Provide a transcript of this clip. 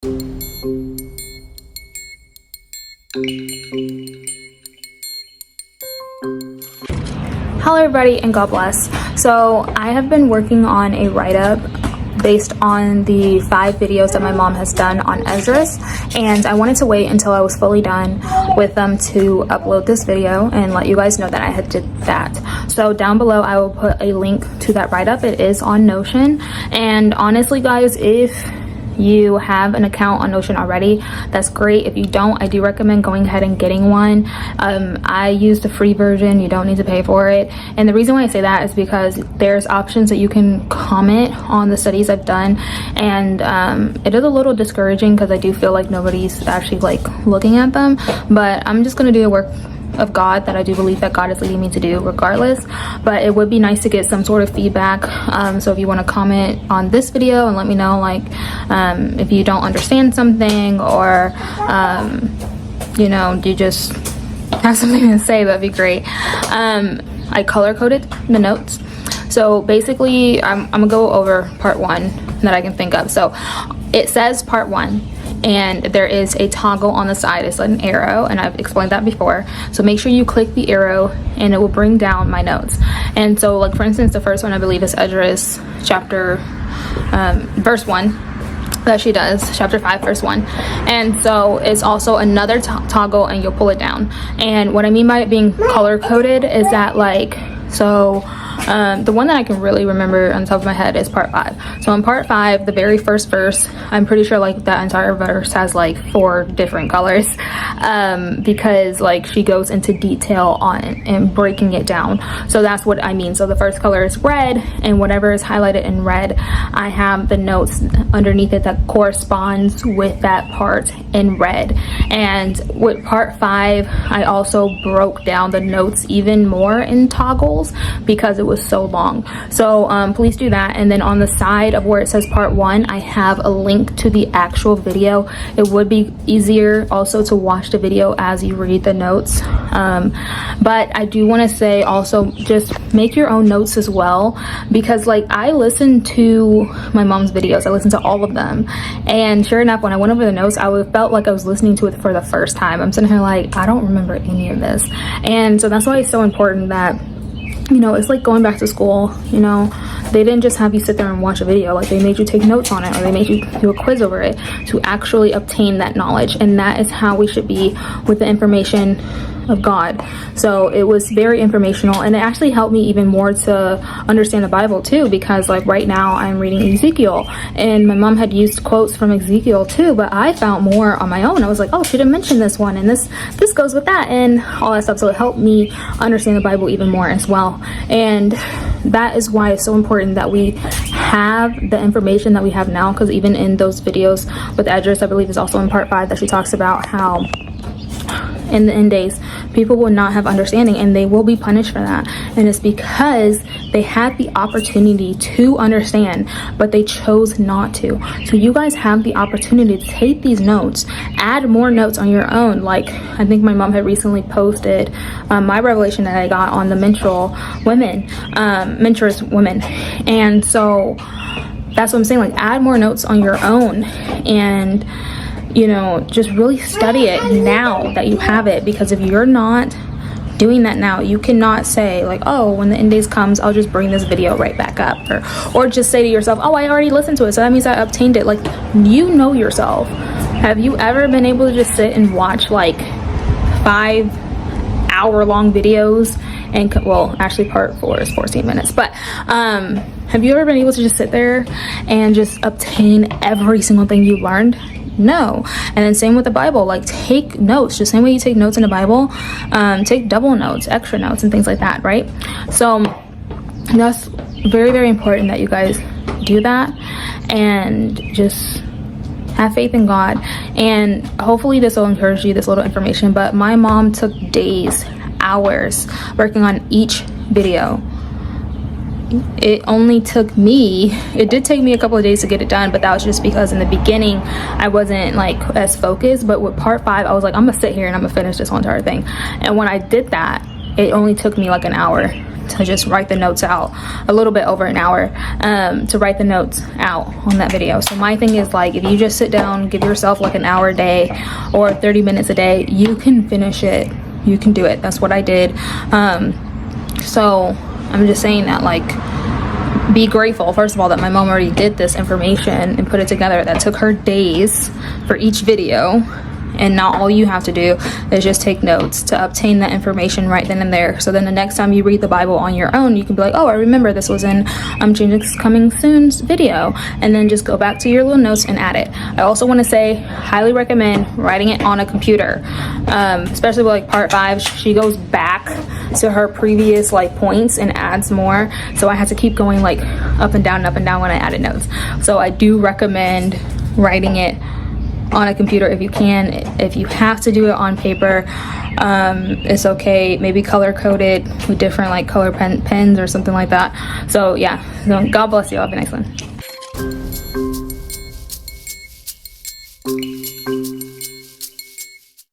Hello everybody and God bless. So I have been working on a write-up based on the 5 videos that my mom has done on Esdras, and I wanted to wait until I was fully done with them to upload this video and let you guys know that I had did that. So down below I will put a link to that write-up. It is on Notion, and honestly guys, if you have an account on Notion already, that's great. If you don't, I do recommend going ahead and getting one. I use the free version. You don't need to pay for it, and the reason why I say that is because there's options that you can comment on the studies I've done, and it is a little discouraging because I do feel like nobody's actually like looking at them, but I'm just gonna do the work of God that I do believe that God is leading me to do regardless. But it would be nice to get some sort of feedback, so if you want to comment on this video and let me know, like if you don't understand something, or you know, you just have something to say, that'd be great. I color coded the notes, so basically I'm gonna go over part 1 that I can think of. So it says part 1, and there is a toggle on the side. It's like an arrow, and I've explained that before. So make sure you click the arrow and it will bring down my notes. And so like for instance, the first one I believe is Esdras chapter verse 1 that she does, chapter 5 verse 1. And so it's also another toggle, and you'll pull it down. And what I mean by it being color coded is that, like, so the one that I can really remember on the top of my head is part 5. So in part 5, the very first verse, I'm pretty sure like that entire verse has like 4 different colors, because like she goes into detail on it and breaking it down. So that's what I mean. So the first color is red, and whatever is highlighted in red, I have the notes underneath it that corresponds with that part in red. And with part 5, I also broke down the notes even more in toggles because it was so long. So please do that. And then on the side of where it says part 1, I have a link to the actual video. It would be easier also to watch the video as you read the notes, but I do want to say also, just make your own notes as well, because like I listened to my mom's videos, I listened to all of them, and sure enough, when I went over the notes, I felt like I was listening to it for the first time. I'm sitting here like, I don't remember any of this. And so that's why it's so important that, you know, it's like going back to school. You know, they didn't just have you sit there and watch a video, like they made you take notes on it, or they made you do a quiz over it to actually obtain that knowledge. And that is how we should be with the information of God. So it was very informational, and it actually helped me even more to understand the Bible too, because like right now I'm reading Ezekiel, and my mom had used quotes from Ezekiel too, but I found more on my own. I was like, oh, she didn't mention this one, and this goes with that, and all that stuff. So it helped me understand the Bible even more as well. And that is why it's so important that we have the information that we have now, because even in those videos with Esdras, I believe is also in part 5, that she talks about how in the end days people will not have understanding, and they will be punished for that. And it's because they had the opportunity to understand, but they chose not to. So you guys have the opportunity to take these notes, add more notes on your own. Like I think my mom had recently posted my revelation that I got on the menstruous women, and so that's what I'm saying, like add more notes on your own, and you know, just really study it now that you have it, because if you're not doing that now, you cannot say like, oh, when the end days comes, I'll just bring this video right back up, or just say to yourself, oh, I already listened to it, so that means I obtained it. Like, you know yourself. Have you ever been able to just sit and watch like 5-hour-long videos? And well, actually part 4 is 14 minutes, but have you ever been able to just sit there and just obtain every single thing you learned? No. And then same with the Bible, like take notes, just same way you take notes in the Bible, take double notes, extra notes, and things like that, right? So that's very, very important that you guys do that, and just have faith in God. And hopefully this will encourage you, this little information. But my mom took days, hours working on each video. It only took me, it did take me a couple of days to get it done, but that was just because in the beginning I wasn't like as focused. But with part 5, I was like, I'm gonna sit here and I'm gonna finish this whole entire thing. And when I did that, it only took me like an hour to just write the notes out, a little bit over an hour to write the notes out on that video. So my thing is, like, if you just sit down, give yourself like an hour a day or 30 minutes a day, you can finish it, you can do it. That's what I did. So I'm just saying that, like, be grateful, first of all, that my mom already did this information and put it together. That took her days for each video. And now all you have to do is just take notes to obtain that information right then and there. So then the next time you read the Bible on your own, you can be like, oh, I remember this was in Jesus Coming Soon's video. And then just go back to your little notes and add it. I also want to say, highly recommend writing it on a computer. Especially with like part 5, she goes back to her previous like points and adds more. So I had to keep going like up and down when I added notes. So I do recommend writing it on a computer if you can. If you have to do it on paper, it's okay. Maybe color code it with different like color pens or something like that. So yeah, so God bless you. Have a nice one.